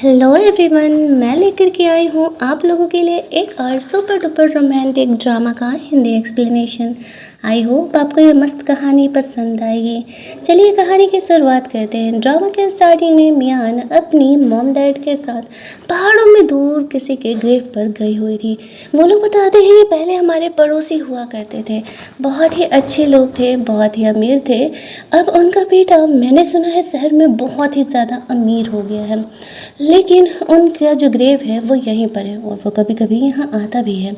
Hello everyone, मैं लेकर के आई हूँ आप लोगों के लिए एक और सुपर डुपर रोमांटिक ड्रामा का हिंदी एक्सप्लेनेशन। आई होप आपको ये मस्त कहानी पसंद आएगी। चलिए कहानी की शुरुआत करते हैं। ड्रामा के स्टार्टिंग में मियान अपनी मॉम डैड के साथ पहाड़ों में दूर किसी के ग्रेव पर गई हुई थी। वो लोग बताते हैं कि पहले हमारे पड़ोसी हुआ करते थे, बहुत ही अच्छे लोग थे, बहुत ही अमीर थे। अब उनका बेटा मैंने सुना है शहर में बहुत ही ज़्यादा अमीर हो गया है, लेकिन उनका जो ग्रेव है वो यहीं पर है और वो कभी कभी यहाँ आता भी है।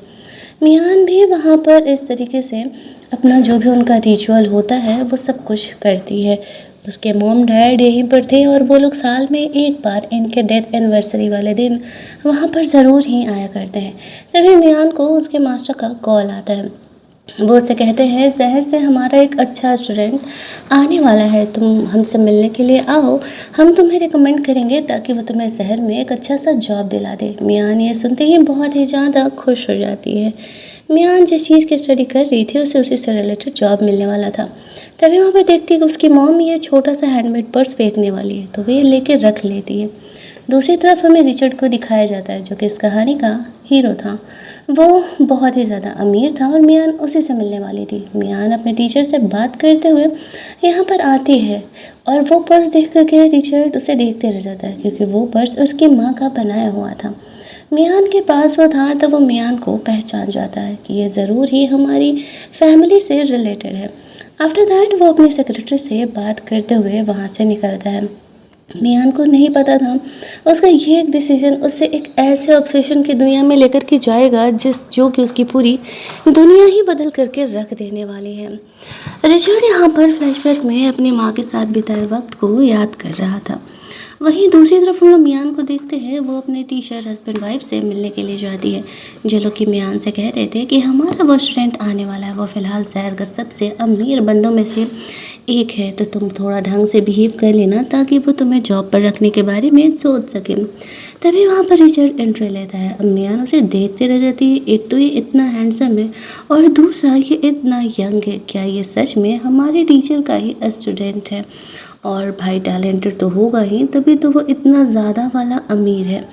मियान भी वहाँ पर इस तरीके से अपना जो भी उनका रिचुअल होता है वो सब कुछ करती है। उसके मॉम डैड यहीं पर थे और वो लोग साल में एक बार इनके डेथ एनिवर्सरी वाले दिन वहाँ पर ज़रूर ही आया करते हैं। तभी मियान को उसके मास्टर का कॉल आता है। वो उससे कहते हैं शहर से हमारा एक अच्छा स्टूडेंट आने वाला है, तुम हमसे मिलने के लिए आओ, हम तुम्हें रिकमेंड करेंगे ताकि वो तुम्हें शहर में एक अच्छा सा जॉब दिला दे। मियान ये सुनते ही बहुत ही ज़्यादा खुश हो जाती है। मियान जिस चीज़ की स्टडी कर रही थी उसे उसी से रिलेटेड जॉब मिलने वाला था। तभी वहाँ पर देखती है कि उसकी मॉम ये छोटा सा हैंडमेड पर्स फेंकने वाली है, तो वे लेके रख लेती है। दूसरी तरफ हमें रिचर्ड को दिखाया जाता है जो कि इस कहानी का हीरो था। वो बहुत ही ज़्यादा अमीर था और मियान उसी से मिलने वाली थी। मियान अपने टीचर से बात करते हुए यहाँ पर आती है और वो पर्स देख करके रिचर्ड उसे देखते रह जाता है क्योंकि वो पर्स उसकी माँ का बनाया हुआ था। मियान के पास वो था तो वो मियान को पहचान जाता है कि ये ज़रूर ही हमारी फैमिली से रिलेटेड है। आफ्टर दैट वो अपनी सेक्रेटरी से बात करते हुए वहाँ से निकलता है। मियान को नहीं पता था उसका ये एक डिसीजन उसे एक ऐसे ऑब्सेशन की दुनिया में लेकर के जाएगा जो कि उसकी पूरी दुनिया ही बदल करके रख देने वाली है। रिचर्ड यहाँ पर फ्लैशबैक में अपनी माँ के साथ बिताए वक्त को याद कर रहा था। वहीं दूसरी तरफ हम लोग मियान को देखते हैं, वो अपने टीचर हस्बैंड वाइफ से मिलने के लिए जाती है, जो लोग कि मियान से कह रहे थे कि हमारा वो स्टूडेंट आने वाला है, वो फ़िलहाल शहर का सबसे अमीर बंदों में से एक है, तो तुम थोड़ा ढंग से बिहेव कर लेना ताकि वो तुम्हें जॉब पर रखने के बारे में सोच सके। तभी वहाँ पर रिचर्ड एंट्री लेता है। अब मियान उसे देखते रह जाती है। एक तो ये इतना हैंडसम है और दूसरा ये इतना यंग है, क्या ये सच में हमारे टीचर का ही स्टूडेंट है? और भाई टैलेंटेड तो होगा ही, तभी तो वो इतना ज़्यादा वाला अमीर है।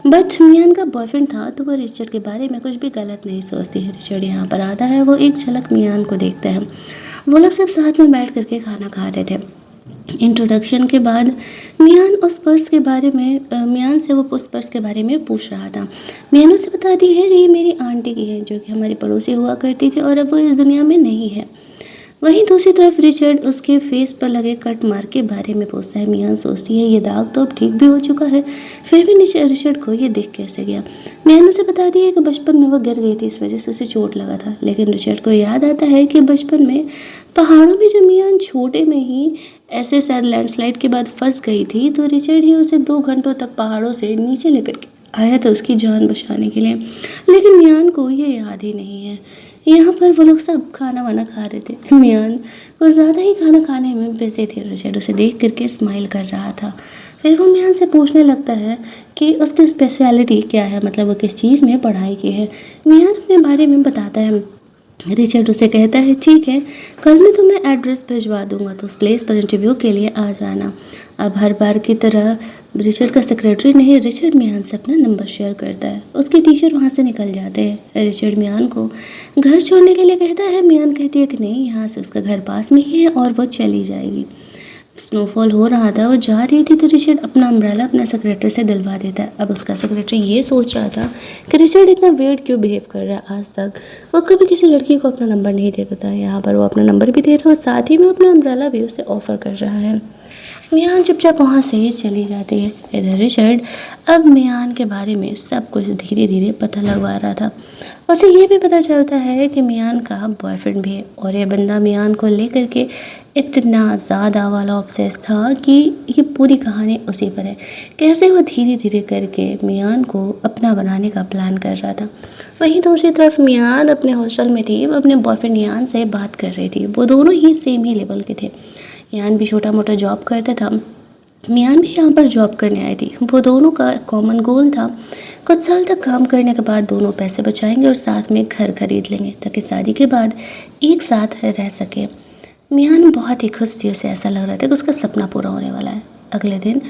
बट मियान का बॉयफ्रेंड था तो वो रिचर्ड के बारे में कुछ भी गलत नहीं सोचती है। रिचर्ड यहाँ पर आता है, वो एक झलक मियान को देखता है। वो लोग सब साथ में बैठ करके खाना खा रहे थे। इंट्रोडक्शन के बाद मियान से वो उस पर्स के बारे में पूछ रहा था। मियान उसे बताती है कि ये मेरी आंटी की है, जो कि हमारी पड़ोसी हुआ करती थी और अब वो इस दुनिया में नहीं है। वहीं दूसरी तरफ रिचर्ड उसके फेस पर लगे कट मार्क के बारे में पूछता है। मियान सोचती है ये दाग तो अब ठीक भी हो चुका है, फिर भी रिचर्ड को ये दिख कैसे गया। मियान उसे बताती है कि बचपन में वो गिर गई थी, इस वजह से उसे चोट लगा था। लेकिन रिचर्ड को याद आता है कि बचपन में पहाड़ों में जब मियान छोटे में ही ऐसे शायद लैंडस्लाइड के बाद फंस गई थी, तो रिचर्ड ही उसे 2 घंटों तक पहाड़ों से नीचे लेकर के आया था उसकी जान बचाने के लिए। लेकिन मियान को ये याद ही नहीं है। यहाँ पर वो लोग सब खाना वाना खा रहे थे। मियान वो ज़्यादा ही खाना खाने में बिजी थे। रिचर्ड उसे देख करके स्माइल कर रहा था। फिर वो मियान से पूछने लगता है कि उसकी स्पेशलिटी क्या है, मतलब वो किस चीज़ में पढ़ाई की है। मियान अपने बारे में बताता है। रिचर्ड उसे कहता है ठीक है, कल मैं तुम्हें एड्रेस भिजवा दूंगा, तो उस प्लेस पर इंटरव्यू के लिए आ जाना। अब हर बार की तरह रिचर्ड का सेक्रेटरी नहीं, रिचर्ड मियान से अपना नंबर शेयर करता है। उसके टीचर वहाँ से निकल जाते हैं। रिचर्ड मियान को घर छोड़ने के लिए कहता है। मियान कहती है कि नहीं, यहाँ से उसका घर पास में ही है और वो चली जाएगी। स्नोफॉल हो रहा था, वो जा रही थी, तो रिचर्ड अपना अम्ब्रेला अपना सेक्रेटरी से दिलवा देता है। अब उसका सेक्रेटरी ये सोच रहा था कि रिचर्ड इतना वियर्ड क्यों बिहेव कर रहा है। आज तक वो कभी किसी लड़की को अपना नंबर नहीं देता था, यहाँ पर वो अपना नंबर भी दे रहा है और साथ ही में अपना अम्ब्रेला भी उसे ऑफ़र कर रहा है। मियान चुपचाप वहाँ से चली जाती है। इधर रिचर्ड अब मियान के बारे में सब कुछ धीरे धीरे पता लगवा रहा था। उसे ये भी पता चलता है कि मियान का बॉयफ्रेंड भी है और ये बंदा मियान को लेकर के इतना ज़्यादा वाला ऑब्सेस था कि ये पूरी कहानी उसी पर है। कैसे वो धीरे धीरे करके मियान को अपना बनाने का प्लान कर रहा था। वहीं दूसरी तरफ मियान अपने हॉस्टल में थी, वो अपने बॉयफ्रेंड यान से बात कर रही थी। वो दोनों ही सेम ही लेवल के थे। यान भी छोटा मोटा जॉब करता था, मियान भी यहाँ पर जॉब करने आई थी। वो दोनों का कॉमन गोल था कुछ साल तक काम करने के बाद दोनों पैसे बचाएंगे और साथ में घर खरीद लेंगे ताकि शादी के बाद एक साथ रह सके। मियान बहुत ही खुश थी, उसे ऐसा लग रहा था कि उसका सपना पूरा होने वाला है। अगले दिन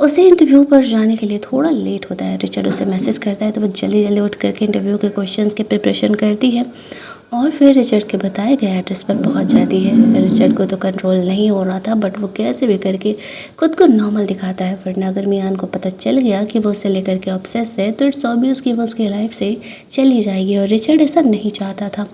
उसे इंटरव्यू पर जाने के लिए थोड़ा लेट होता है। रिचर्ड उसे मैसेज करता है तो वो जल्दी जल्दी उठ करके इंटरव्यू के क्वेश्चंस की प्रिपरेशन करती है और फिर रिचर्ड के बताए गए एड्रेस पर पहुंच जाती है। रिचर्ड को तो कंट्रोल नहीं हो रहा था, बट वो कैसे भी करके खुद को नॉर्मल दिखाता है, वरना अगर मियान को पता चल गया कि वो उसे लेकर के ऑब्सेस है तो इट्स ऑब्वियस कि वो उसकी लाइफ से चली जाएगी और रिचर्ड ऐसा नहीं चाहता था।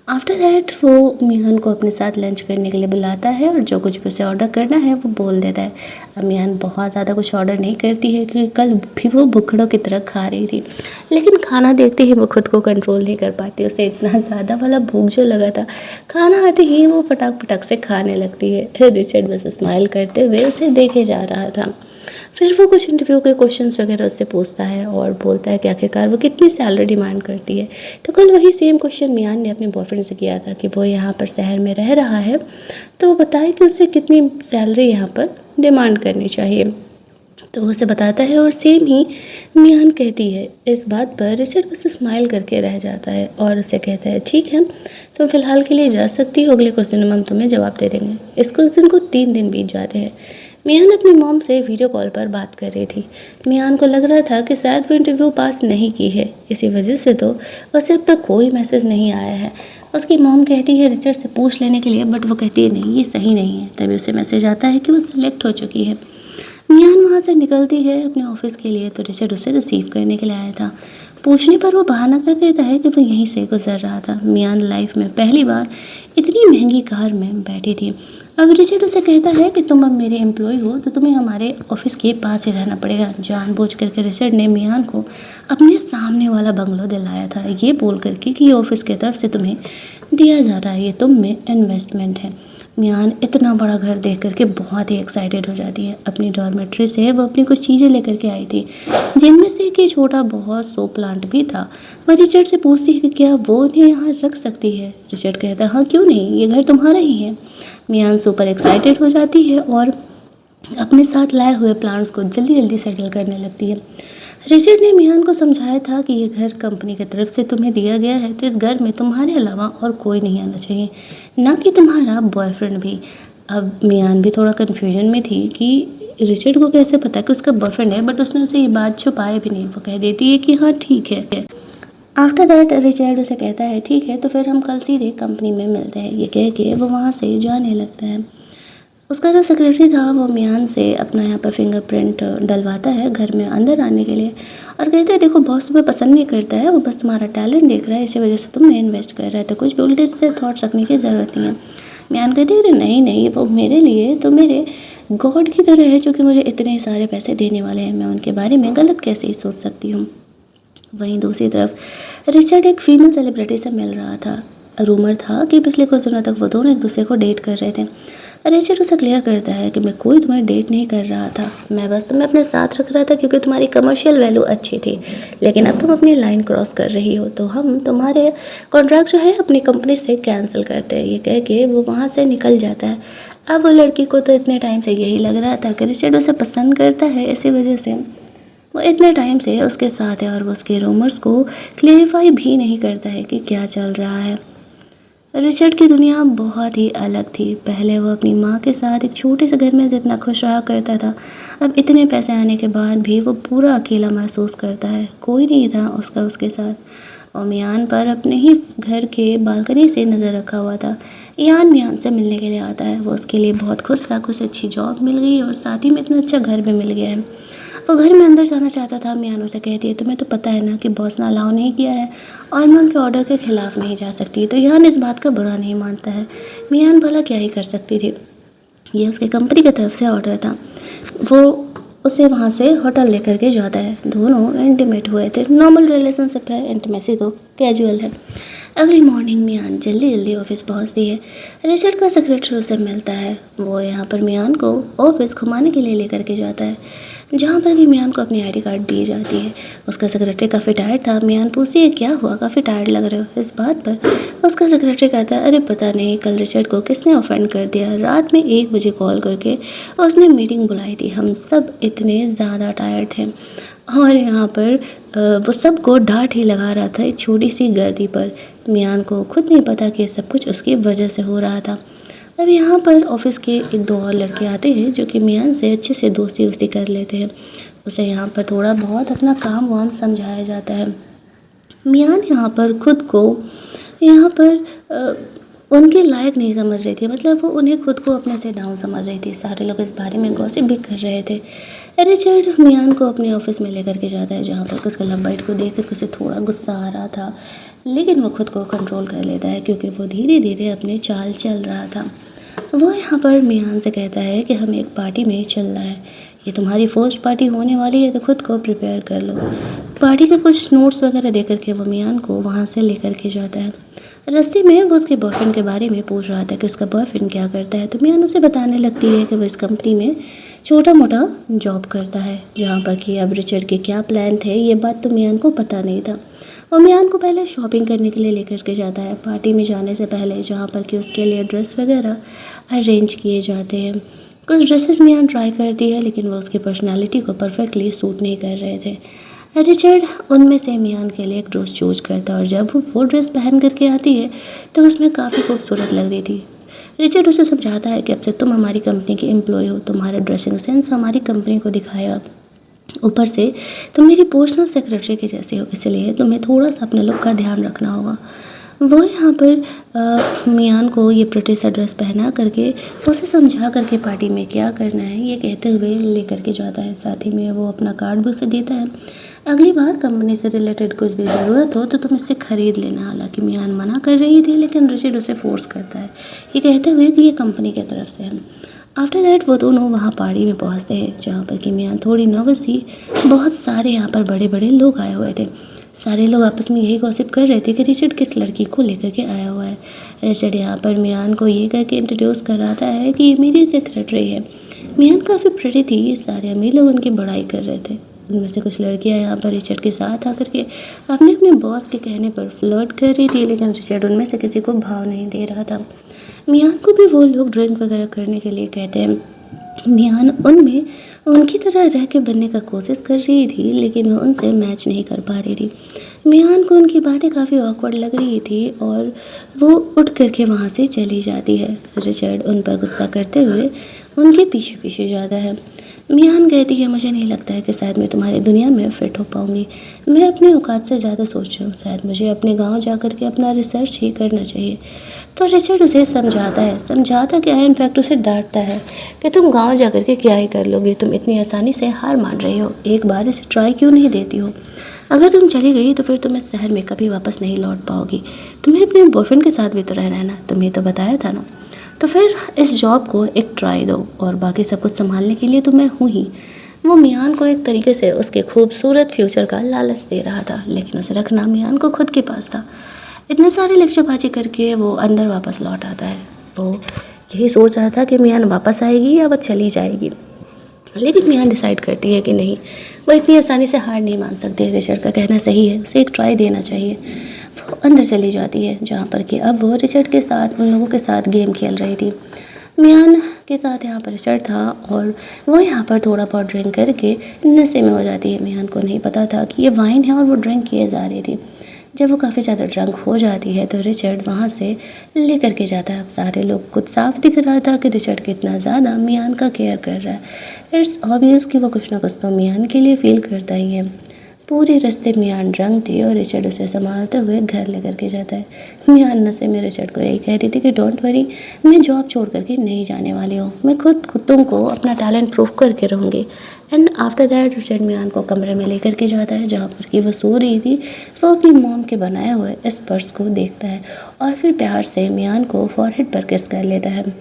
आफ्टर दैट वो मियान को अपने साथ लंच करने के लिए बुलाता है और जो कुछ भी उसे ऑर्डर करना है वो बोल देता है। अब मियान बहुत ज़्यादा कुछ ऑर्डर नहीं करती है क्योंकि कल भी वो भुखड़ों की तरह खा रही थी, लेकिन खाना देखते ही वो खुद को कंट्रोल नहीं कर पाती। उसे इतना ज़्यादा वाला भूख जो लगा था, खाना आते ही वो फटाक फटाक से खाने लगती है। रिचर्ड बस स्माइल करते हुए उसे देखे जा रहा था। फिर वो कुछ इंटरव्यू के क्वेश्चंस वगैरह उससे पूछता है और बोलता है कि आखिरकार वो कितनी सैलरी डिमांड करती है। तो कल वही सेम क्वेश्चन मियान ने अपने बॉयफ्रेंड से किया था कि वो यहाँ पर शहर में रह रहा है, तो वो बताए कि उसे कितनी सैलरी यहाँ पर डिमांड करनी चाहिए। तो वो उसे बताता है और सेम ही मियान कहती है। इस बात पर रिचर्ड बस स्माइल करके रह जाता है और उसे कहता है ठीक है, तुम फिलहाल के लिए जा सकती हो, अगले क्वेश्चन में हम तुम्हें जवाब दे देंगे। इस क्वेश्चन को 3 दिन बीत जाते हैं। मियान अपनी मॉम से वीडियो कॉल पर बात कर रही थी। मियान को लग रहा था कि शायद वो इंटरव्यू पास नहीं की है, इसी वजह से तो उसे अब तक कोई मैसेज नहीं आया है। उसकी मॉम कहती है रिचर्ड से पूछ लेने के लिए, बट वो कहती है नहीं, ये सही नहीं है। तभी उसे मैसेज आता है कि वो सिलेक्ट हो चुकी है। मियान वहाँ से निकलती है अपने ऑफिस के लिए, तो रिचर्ड उसे रिसीव करने के लिए आया था। पूछने पर वो बहाना कर देता है कि वो यहीं से गुजर रहा था। मियान लाइफ में पहली बार इतनी महंगी कार में बैठी थी। अब रिचर्ड उसे कहता है कि तुम अब मेरे एम्प्लॉय हो तो तुम्हें हमारे ऑफिस के पास ही रहना पड़ेगा। जानबूझ करके रिचर्ड ने मियान को अपने सामने वाला बंगलो दिलाया था, ये बोल करके कि ये ऑफिस की तरफ से तुम्हें दिया जा रहा है, ये तुम में इन्वेस्टमेंट है। मियान इतना बड़ा घर देख करके बहुत ही एक्साइटेड हो जाती है। अपनी डॉर्मेट्री से वो अपनी कुछ चीज़ें लेकर के आई थी, जिनमें से एक छोटा बहुत सो प्लांट भी था। वह रिचर्ड से पूछती है कि क्या वो उन्हें यहाँ रख सकती है। रिचर्ड कहता है हाँ क्यों नहीं, ये घर तुम्हारा ही है। मियान सुपर एक्साइटेड हो जाती है और अपने साथ लाए हुए प्लांट्स को जल्दी जल्दी सेटल करने लगती है। रिचर्ड ने मियान को समझाया था कि ये घर कंपनी की तरफ से तुम्हें दिया गया है, तो इस घर में तुम्हारे अलावा और कोई नहीं आना चाहिए, ना कि तुम्हारा बॉयफ्रेंड भी। अब मियान भी थोड़ा कन्फ्यूजन में थी कि रिचर्ड को कैसे पता कि उसका बॉयफ्रेंड है, बट उसने उसे ये बात छुपाए भी नहीं। वो कह देती है कि हाँ ठीक है। आफ्टर दैट रिचर्ड उसे कहता है ठीक है, तो फिर हम कल सीधे कंपनी में मिलते हैं। ये कह के वो वहाँ से जाने लगता है। उसका जो सेक्रेटरी था वो मियान से अपना यहाँ पर फिंगरप्रिंट डलवाता है घर में अंदर आने के लिए और कहता है देखो बॉस तुम्हें पसंद नहीं करता है, वो बस तुम्हारा टैलेंट देख रहा है, इसी वजह से तुम्हें इन्वेस्ट कर रहा है, तो कुछ भी उल्टे से थॉट रखने की ज़रूरत नहीं है। मियान कहती है नहीं नहीं, वो मेरे लिए तो मेरे गॉड की तरह है, जो कि मुझे इतने सारे पैसे देने वाले हैं, मैं उनके बारे में गलत कैसे ही सोच सकती हूँ। वहीं दूसरी तरफ रिचर्ड एक फीमेल सेलिब्रिटी से मिल रहा था। रूमर था कि पिछले कुछ दिनों तक वो दोनों एक दूसरे को डेट कर रहे थे। रिचर्ड उसे क्लियर करता है कि मैं कोई तुम्हें डेट नहीं कर रहा था, मैं बस तुम्हें अपने साथ रख रहा था क्योंकि तुम्हारी कमर्शियल वैल्यू अच्छी थी, लेकिन अब तुम अपनी लाइन क्रॉस कर रही हो तो हम तुम्हारे कॉन्ट्रैक्ट जो है अपनी कंपनी से कैंसिल करते हैं। ये कह के वो वहाँ से निकल जाता है। अब वो लड़की को तो इतने टाइम से यही लग रहा था कि रिचर्ड उसे पसंद करता है, इसी वजह से वो इतने टाइम से उसके साथ है और वो उसके रूमर्स को क्लेरिफाई भी नहीं करता है कि क्या चल रहा है। रिचर्ड की दुनिया बहुत ही अलग थी। पहले वो अपनी माँ के साथ एक छोटे से घर में जितना खुश रहा करता था, अब इतने पैसे आने के बाद भी वो पूरा अकेला महसूस करता है, कोई नहीं था उसके साथ। और मियान पर अपने ही घर के बालकनी से नज़र रखा हुआ था। यान मियान से मिलने के लिए आता है, वो उसके लिए बहुत खुश था, कुछ अच्छी जॉब मिल गई और साथ ही में इतना अच्छा घर भी मिल गया है। वो घर में अंदर जाना चाहता था। मियान उसे कहती है तुम्हें तो पता है ना कि बॉस ने अलाउ नहीं किया है और मैं उनके ऑर्डर के खिलाफ नहीं जा सकती। तो यान इस बात का बुरा नहीं मानता है। मियान भला क्या ही कर सकती थी, ये उसके कंपनी की तरफ से ऑर्डर था। वो उसे वहाँ से होटल लेकर के जाता है। दोनों इंटीमेट हुए थे, नॉर्मल रिलेशनशिप है, इंटीमेसी तो कैजुअल है। अगली मॉर्निंग मियान जल्दी जल्दी ऑफिस पहुँचती है। रिचर्ड का सेक्रेटरी उसे मिलता है। वो यहाँ पर मियान को ऑफिस घुमाने के लिए लेकर के जाता है, जहाँ पर कि मियान को अपनी आईडी कार्ड दी जाती है। उसका सेक्रेटरी काफ़ी टायर्ड था। मियान पूछती है क्या हुआ, काफ़ी टायर्ड लग रहे हो। इस बात पर उसका सेक्रेटरी कहता है अरे पता नहीं कल रिचर्ड को किसने ऑफेंड कर दिया, रात में 1 बजे कॉल करके उसने मीटिंग बुलाई थी, हम सब इतने ज़्यादा टायर्ड थे और यहाँ पर वो सबको डांट ही लगा रहा था एक छोटी सी गलती पर। मियान को खुद नहीं पता कि सब कुछ उसकी वजह से हो रहा था। अब यहाँ पर ऑफिस के एक दो और लड़के आते हैं जो कि मियान से अच्छे से दोस्ती वोस्ती कर लेते हैं। उसे यहाँ पर थोड़ा बहुत अपना काम वाम समझाया जाता है। मियान यहाँ पर खुद को यहाँ पर उनके लायक नहीं समझ रही थी, मतलब वो उन्हें खुद को अपने से डाउन समझ रही थी। सारे लोग इस बारे में गॉसिप भी कर रहे थे। रिचर्ड मियान को अपने ऑफिस में लेकर के जाता है जहाँ पर उसका लंबाइट को देख कर उसे थोड़ा गुस्सा आ रहा था, लेकिन वो खुद को कंट्रोल कर लेता है क्योंकि वो धीरे धीरे अपनी चाल चल रहा था। वो यहाँ पर मियान से कहता है कि हमें एक पार्टी में चलना है, ये तुम्हारी फर्स्ट पार्टी होने वाली है तो खुद को प्रिपेयर कर लो। पार्टी के कुछ नोट्स वगैरह दे करके वो मियान को वहाँ से लेकर के जाता है। रास्ते में वो उसके बॉयफ्रेंड के बारे में पूछ रहा था कि उसका बॉयफ्रेंड क्या करता है, तो मियान उसे बताने लगती है कि वो इस कंपनी में छोटा मोटा जॉब करता है। जहाँ पर कि अब रिचर्ड के क्या प्लान थे ये बात तो मियान को पता नहीं था। और मियान को पहले शॉपिंग करने के लिए लेकर के जाता है पार्टी में जाने से पहले, जहाँ पर कि उसके लिए ड्रेस वगैरह अरेंज किए जाते हैं। कुछ ड्रेसेस मियान ट्राई करती है लेकिन वो उसकी पर्सनालिटी को परफेक्टली सूट नहीं कर रहे थे। रिचर्ड उनमें से मियान के लिए एक ड्रेस चूज करता है और जब वो ड्रेस पहन करके आती है तो उसमें काफ़ी खूबसूरत लग रही थी। रिचर्ड उसे समझाता है कि अब से तुम हमारी कंपनी की एम्प्लॉय हो, तुम्हारा ड्रेसिंग सेंस हमारी कंपनी को दिखाएगा, ऊपर से तुम मेरी पर्सनल सेक्रेटरी के जैसे हो, इसलिए तुम्हें थोड़ा सा अपने लुक का ध्यान रखना होगा। वो यहाँ पर मियान को ये प्रिटी सा ड्रेस पहना करके उसे समझा करके पार्टी में क्या करना है ये कहते हुए ले करके जाता है। साथ ही में वो अपना कार्ड भी उसे देता है, अगली बार कंपनी से रिलेटेड कुछ भी ज़रूरत हो तो तुम इससे ख़रीद लेना। हालांकि मियान मना कर रही थी लेकिन रिचर्ड उसे फोर्स करता है ये कहते हुए कि ये कंपनी की तरफ से है। आफ्टर दैट वो दोनों वहाँ पहाड़ी में पहुँचते हैं जहाँ पर कि मियान थोड़ी नर्वस थी। बहुत सारे यहाँ पर बड़े बड़े लोग आए हुए थे। सारे लोग आपस में यही गॉसिप कर रहे थे कि रिचर्ड किस लड़की को लेकर के आया हुआ है। रिचर्ड यहाँ पर मियान को ये कह के इंट्रोड्यूस कराता है कि ये मेरी सेक्रेटरी है। मियान काफ़ी प्रिटी थी, ये सारे अमीर लोग उनकी बड़ाई कर रहे थे। उनमें से कुछ लड़कियां यहाँ पर रिचर्ड के साथ आकर के अपने अपने बॉस के कहने पर फ्लर्ट कर रही थी, लेकिन रिचर्ड उनमें से किसी को भाव नहीं दे रहा था। मियान को भी वो लोग ड्रिंक वगैरह करने के लिए कहते हैं। मियान उनमें उनकी तरह रह के बनने का कोशिश कर रही थी लेकिन वो उनसे मैच नहीं कर पा रही थी। मियान को उनकी बातें काफ़ी ऑकवर्ड लग रही थी और वो उठ करके वहाँ से चली जाती है। रिचर्ड उन पर गुस्सा करते हुए उनके पीछे पीछे जाता है। मियान कहती है मुझे नहीं लगता है कि शायद मैं तुम्हारी दुनिया में फ़िट हो पाऊँगी, मैं अपनी औकात से ज़्यादा सोच रही हूँ, शायद मुझे अपने गांव जा कर के अपना रिसर्च ही करना चाहिए। तो रिचर्ड उसे समझाता क्या है, इनफैक्ट उसे डांटता है कि तुम गांव जा कर के क्या ही कर लोगे, तुम इतनी आसानी से हार मान रही हो, एक बार इसे ट्राई क्यों नहीं देती हो। अगर तुम चली गई तो फिर तुम इस शहर में कभी वापस नहीं लौट पाओगी, तुम्हें अपने बॉयफ्रेंड के साथ भी तो रहना है ना, तुम्हें तो बताया था ना। तो फिर इस जॉब को एक ट्राई दो और बाकी सब कुछ संभालने के लिए तो मैं हूँ ही। वो मियान को एक तरीके से उसके खूबसूरत फ्यूचर का लालच दे रहा था, लेकिन उसे रखना मियान को खुद के पास था। इतने सारे लेक्चरबाजी करके वो अंदर वापस लौट आता है। वो यही सोच रहा था कि मियान वापस आएगी या वो चली जाएगी, लेकिन मियान डिसाइड करती है कि नहीं, वो इतनी आसानी से हार नहीं मान सकती। रिचर्ड का कहना सही है, उसे एक ट्राई देना चाहिए। वो अंदर चली जाती है जहाँ पर कि अब वो रिचर्ड के साथ उन लोगों के साथ गेम खेल रही थी। मियान के साथ यहाँ पर रिचर्ड था और वो यहाँ पर थोड़ा बहुत ड्रिंक करके नशे में हो जाती है। मियान को नहीं पता था कि ये वाइन है और वो ड्रिंक किए जा रही थी। जब वो काफ़ी ज़्यादा ड्रंक हो जाती है तो रिचर्ड वहाँ से लेकर के जाता है। अब सारे लोग कुछ साफ दिख रहा था कि रिचर्ड कितना ज़्यादा मियान का केयर कर रहा है। इट्स ऑब्वियस कि वो कुछ ना कुछ तो मियान के लिए फील करता ही है। पूरे रास्ते मियान ड्रंक थी और रिचर्ड उसे संभालते हुए घर लेकर के जाता है। मियान नशे में रिचर्ड को यही कह रही थी कि डोंट वरी, मैं जॉब छोड़ करके नहीं जाने वाली हूँ, मैं खुद तुमको अपना टैलेंट प्रूव करके रहूँगी। एंड आफ्टर दैट रिचर्ड मियान को कमरे में लेकर के जाता है जहाँ पर कि वो सो रही थी। वो अपनी मॉम के बनाए हुए इस पर्स को देखता है और फिर प्यार से मियान को फॉरहेड पर किस कर लेता है।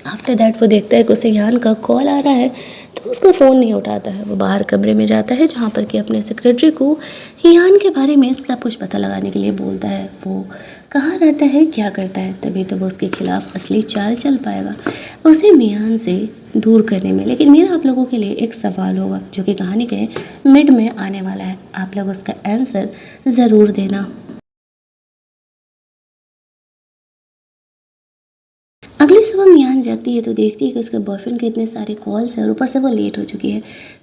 आफ्टर दैट वो देखता है कि उसे यान का कॉल आ रहा है तो उसका फ़ोन नहीं उठाता है। वो बाहर कमरे में जाता है जहाँ पर कि अपने सेक्रेटरी को यान के बारे में सब कुछ पता लगाने के लिए बोलता है, वो कहाँ रहता है, क्या करता है, तभी तो वो उसके खिलाफ असली चाल चल पाएगा उसे मियान से दूर करने में। लेकिन मेरा आप लोगों के लिए एक सवाल होगा जो कि कहानी के मिड में आने वाला है, आप लोग उसका आंसर ज़रूर देना। अगले सवाल वो मियान जगती है तो देखती है कि उसके बॉयफ्रेंड के इतने सारे कॉल्स हैं और ऊपर से वो लेट हो चुकी है।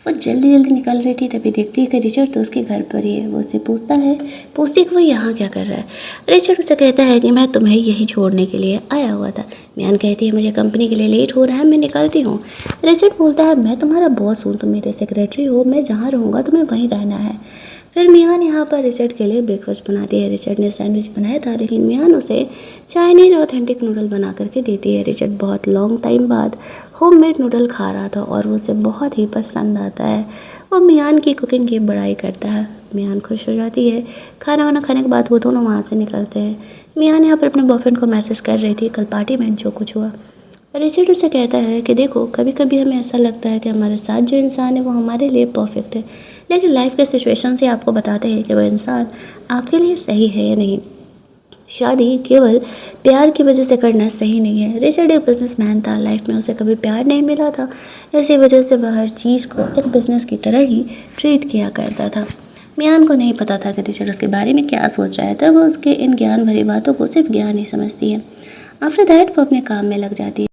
वो जल्दी जल्दी निकल रही थी, तभी देखती है कि रिचर्ड तो उसके घर पर ही है। वो उससे पूछती है कि वो यहाँ क्या कर रहा है। रिचर्ड उसे कहता है कि मैं तुम्हें यहीं छोड़ने के लिए आया हुआ था। मियान कहती है मुझे कंपनी के लिए लेट हो रहा है, मैं निकलती हूँ। रिचर्ड बोलता है मैं तुम्हारा बॉस हूँ, तुम मेरे सेक्रेटरी हो, मैं जहाँ रहूँगा तुम्हें वहीं रहना है। फिर मियान यहाँ पर रिचर्ड के लिए ब्रेकफास्ट बनाती है। रिचर्ड ने सैंडविच बनाया था, लेकिन मियान उसे चाइनीज ऑथेंटिक नूडल बना करके देती है। रिचर्ड बहुत लॉन्ग टाइम बाद होममेड नूडल खा रहा था और वो उसे बहुत ही पसंद आता है। वो मियान की कुकिंग की बड़ाई करता है। मियान खुश हो जाती है। खाना वाना खाने के बाद वो दोनों वहाँ से निकलते हैं। मियान यहाँ पर अपने बॉयफ्रेंड को मैसेज कर रही थी कल पार्टी में जो कुछ हुआ। रिचर्ड उसे कहता है कि देखो कभी कभी हमें ऐसा लगता है कि हमारे साथ जो इंसान है वो हमारे लिए परफेक्ट है, लेकिन लाइफ के सिचुएशन से आपको बताते हैं कि वह इंसान आपके लिए सही है या नहीं। शादी केवल प्यार की वजह से करना सही नहीं है। रिचर्ड एक बिजनेसमैन था, लाइफ में उसे कभी प्यार नहीं मिला था, इसी वजह से वह हर चीज़ को एक बिजनेस की तरह ही ट्रीट किया करता था। मियान को नहीं पता था कि रिचर्ड उसके बारे में क्या सोच रहा था। वो उसके इन ज्ञान भरी बातों को सिर्फ ज्ञान ही समझती है। आफ्टर दैट वो अपने काम में लग जाती है।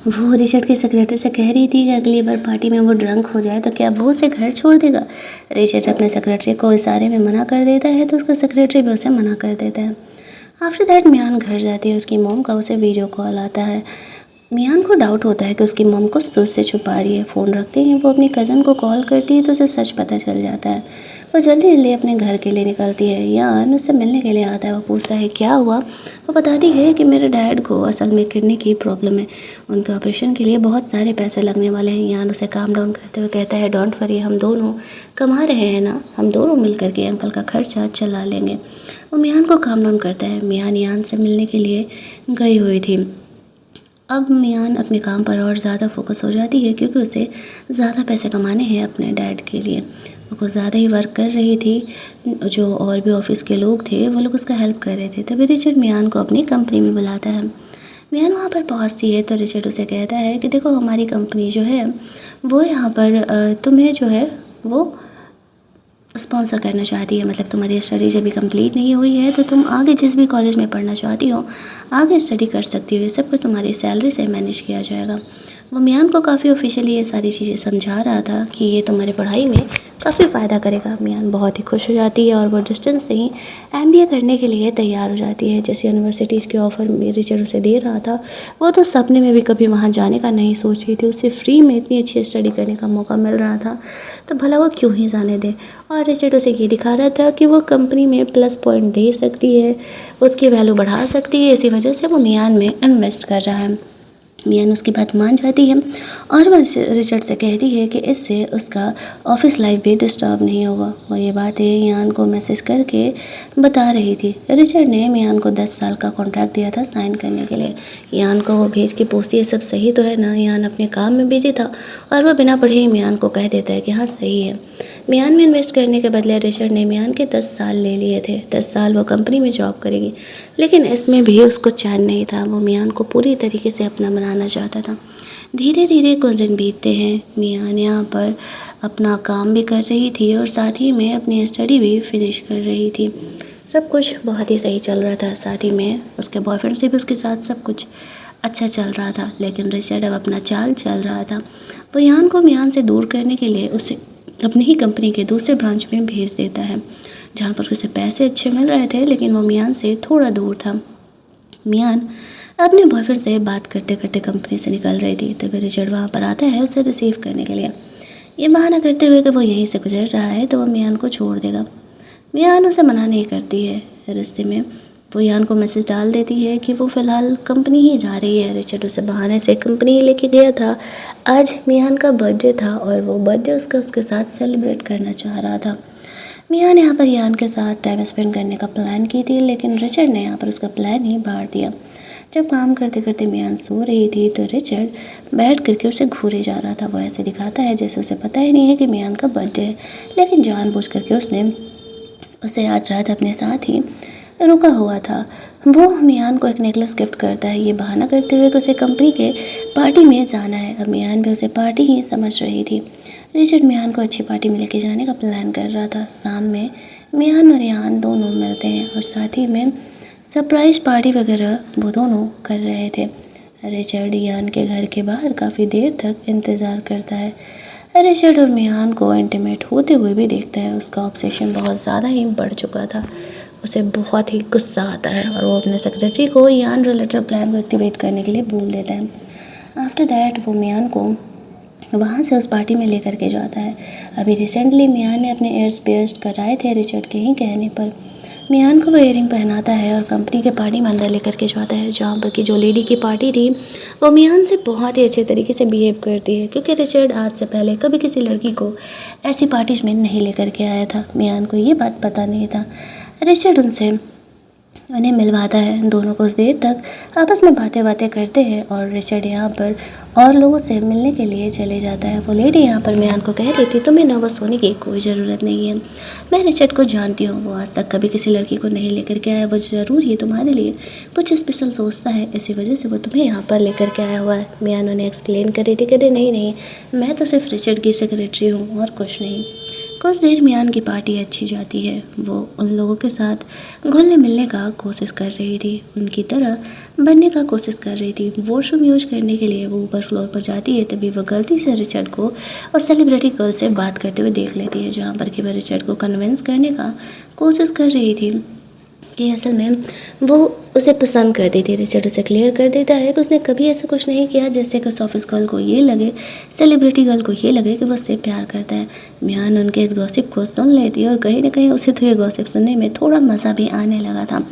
वो रिचर्ड के सेक्रेटरी से कह रही थी कि अगली बार पार्टी में वो ड्रंक हो जाए तो क्या वो उसे घर छोड़ देगा। रिचर्ड अपने सेक्रेटरी को इशारे में मना कर देता है तो उसका सेक्रेटरी भी उसे मना कर देता है। आफ्टर दैट मियान घर जाती है। उसकी मॉम का उसे वीडियो कॉल आता है। मियान को डाउट होता है कि उसकी मॉम कुछ उससे छुपा रही है। फ़ोन रखते ही वो अपनी कज़न को कॉल करती है तो उसे सच पता चल जाता है। वो जल्दी जल्दी अपने घर के लिए निकलती है। यान उससे मिलने के लिए आता है। वो पूछता है क्या हुआ। वो बताती है कि मेरे डैड को असल में किडनी की प्रॉब्लम है, उनके ऑपरेशन के लिए बहुत सारे पैसे लगने वाले हैं। यान उसे काम डाउन करते हुए कहता है डोंट वरी, हम दोनों कमा रहे हैं ना, हम दोनों मिल करके अंकल का खर्चा चला लेंगे। वो मियान को काम डाउन करता है। मियान यान से मिलने के लिए गई हुई थी। अब मियान अपने काम पर और ज़्यादा फोकस हो जाती है क्योंकि उसे ज़्यादा पैसे कमाने हैं अपने डैड के लिए। वो कुछ ज़्यादा ही वर्क कर रही थी। जो और भी ऑफिस के लोग थे वो लोग उसका हेल्प कर रहे थे। तभी रिचर्ड मियान को अपनी कंपनी में बुलाता है। मियान वहाँ पर पहुँचती है तो रिचर्ड उसे कहता है कि देखो हमारी कंपनी जो है वो यहाँ पर तुम्हें जो है वो स्पॉन्सर करना चाहती है। मतलब तुम्हारी स्टडीज़ अभी कंप्लीट नहीं हुई है तो तुम आगे जिस भी कॉलेज में पढ़ना चाहती हो आगे स्टडी कर सकती हो। ये सब कुछ तुम्हारी सैलरी से मैनेज किया जाएगा। वो मियान को काफ़ी ऑफिशियली ये सारी चीज़ें समझा रहा था कि ये तुम्हारी पढ़ाई में काफ़ी फ़ायदा करेगा। मियान बहुत ही खुश हो जाती है और वो डिस्टेंस से ही एमबीए करने के लिए तैयार हो जाती है। जैसे यूनिवर्सिटीज़ के ऑफ़र रिचर्ड उसे दे रहा था वो तो सपने में भी कभी वहाँ जाने का नहीं सोच रही थी। उसे फ्री में इतनी अच्छी स्टडी करने का मौका मिल रहा था तो भला वो क्यों ही जाने दे। और रिचर्ड उसे ये दिखा रहा था कि वो कंपनी में प्लस पॉइंट दे सकती है, उसकी वैल्यू बढ़ा सकती है। इसी वजह से वो मियान में इन्वेस्ट कर रहा है। मियान उसकी बात मान जाती है और वह रिचर्ड से कहती है कि इससे उसका ऑफिस लाइफ भी डिस्टर्ब नहीं होगा। वो ये बातें मियान को मैसेज करके बता रही थी। रिचर्ड ने मियान को 10 साल का कॉन्ट्रैक्ट दिया था साइन करने के लिए। मियान को वो भेज के पूछती है सब सही तो है ना। मियान अपने काम में बिजी था और वह बिना पढ़े ही मियान को कह देता है कि हाँ सही है। मियान में इन्वेस्ट करने के बदले रिचर्ड ने मियान के 10 साल ले लिए थे। 10 साल वो कंपनी में जॉब करेगी, लेकिन इसमें भी उसको चैन नहीं था। वो मियान को पूरी तरीके से अपना बनाना चाहता था। धीरे धीरे कुछ दिन बीतते हैं। मियान यहाँ पर अपना काम भी कर रही थी और साथ ही में अपनी स्टडी भी फिनिश कर रही थी। सब कुछ बहुत ही सही चल रहा था। साथ ही में उसके बॉयफ्रेंड से भी उसके साथ सब कुछ अच्छा चल रहा था, लेकिन रिचर्ड अब अपना चाल चल रहा था। वो यान को मियान से दूर करने के लिए उसे अपनी ही कंपनी के दूसरे ब्रांच में भेज देता है, जहाँ पर उसे पैसे अच्छे मिल रहे थे, लेकिन वो मियान से थोड़ा दूर था। मियान अपने बॉयफ्रेंड से बात करते करते कंपनी से निकल रही थी, तभी रिचर्ड वहाँ पर आता है उसे रिसीव करने के लिए। ये बहाना करते हुए कि वो यहीं से गुजर रहा है तो वह मियान को छोड़ देगा। मियान उसे मना नहीं करती है। रास्ते में वो यान को मैसेज डाल देती है कि वो फ़िलहाल कंपनी ही जा रही है। रिचर्ड उसे बहाने से कंपनी ही लेके गया था। आज मियान का बर्थडे था और वो बर्थडे उसके साथ सेलिब्रेट करना चाह रहा था। मियान यहाँ पर यान के साथ टाइम स्पेंड करने का प्लान की थी, लेकिन रिचर्ड ने यहाँ पर उसका प्लान ही बांट दिया। जब काम करते करते मियान सो रही थी तो रिचर्ड बैठ करके उसे घूरे जा रहा था। वो ऐसे दिखाता है जैसे उसे पता ही नहीं है कि मियान का बर्थडे है, लेकिन जानबूझ करके उसने उसे आज रात अपने साथ ही रुका हुआ था। वो मियान को एक नेकलेस गिफ्ट करता है, ये बहाना करते हुए कि उसे कंपनी के पार्टी में जाना है। अब मियान भी उसे पार्टी ही समझ रही थी। रिचर्ड मियान को अच्छी पार्टी में लेके जाने का प्लान कर रहा था। शाम में मियान और यान दोनों मिलते हैं और साथ ही में सरप्राइज़ पार्टी वगैरह वो दोनों कर रहे थे। रिचर्ड यान के घर के बाहर काफ़ी देर तक इंतज़ार करता है। रिचर्ड और मियान को इंटीमेट होते हुए भी देखता है। उसका ऑब्सेशन बहुत ज़्यादा ही बढ़ चुका था। उसे बहुत ही गुस्सा आता है और वो अपने सेक्रेटरी को यान रिलेटेड प्लान को एक्टिवेट करने के लिए बोल देता है। आफ्टर दैट वो मियान को वहाँ से उस पार्टी में लेकर के जाता है। अभी रिसेंटली मियान ने अपने एयर्स पियर्स्ड कराए थे रिचर्ड के ही कहने पर। मियान को वो इयरिंग पहनाता है और कंपनी के पार्टी में अंदर लेकर के जाता है, जहाँ पर कि जो लेडी की पार्टी थी वो मियान से बहुत ही अच्छे तरीके से बिहेव करती है, क्योंकि रिचर्ड आज से पहले कभी किसी लड़की को ऐसी पार्टीज में नहीं लेकर के आया था। मियान को ये बात पता नहीं था। रिचर्ड उन्हें मिलवाता है। दोनों कुछ देर तक आपस में बातें करते हैं और रिचर्ड यहाँ पर और लोगों से मिलने के लिए चले जाता है। वो लेडी यहाँ पर मियान को कह रही थी, तुम्हें नर्वस होने की कोई ज़रूरत नहीं है। मैं रिचर्ड को जानती हूँ, वो आज तक कभी किसी लड़की को नहीं लेकर के आया। वो ज़रूर ही तुम्हारे लिए कुछ स्पेशल सोचता है, इसी वजह से वो तुम्हें यहाँ पर लेकर के आया हुआ है। मियान उन्हें एक्सप्लेन कर रही थी, कहते नहीं, मैं तो सिर्फ रिचर्ड की सेक्रेटरी हूँ और कुछ नहीं। कुछ देर मियान की पार्टी अच्छी जाती है। वो उन लोगों के साथ घुलने मिलने का कोशिश कर रही थी, उनकी तरह बनने का कोशिश कर रही थी। वॉशरूम यूज करने के लिए वो ऊपर फ्लोर पर जाती है, तभी वो गलती से रिचर्ड को और सेलिब्रिटी गर्ल से बात करते हुए देख लेती है, जहाँ पर कि वह रिचर्ड को कन्विंस करने का कोशिश कर रही थी कि असल में वो उसे पसंद करती थी। रिचर्ड उसे क्लियर कर देता है कि उसने कभी ऐसा कुछ नहीं किया जिससे कि ऑफिस गर्ल को ये लगे, सेलिब्रिटी गर्ल को ये लगे कि वो उससे प्यार करता है। मियान उनके इस गॉसिप को सुन लेती है और कहीं ना कहीं उसे तो ये गॉसिप सुनने में थोड़ा मज़ा भी आने लगा था।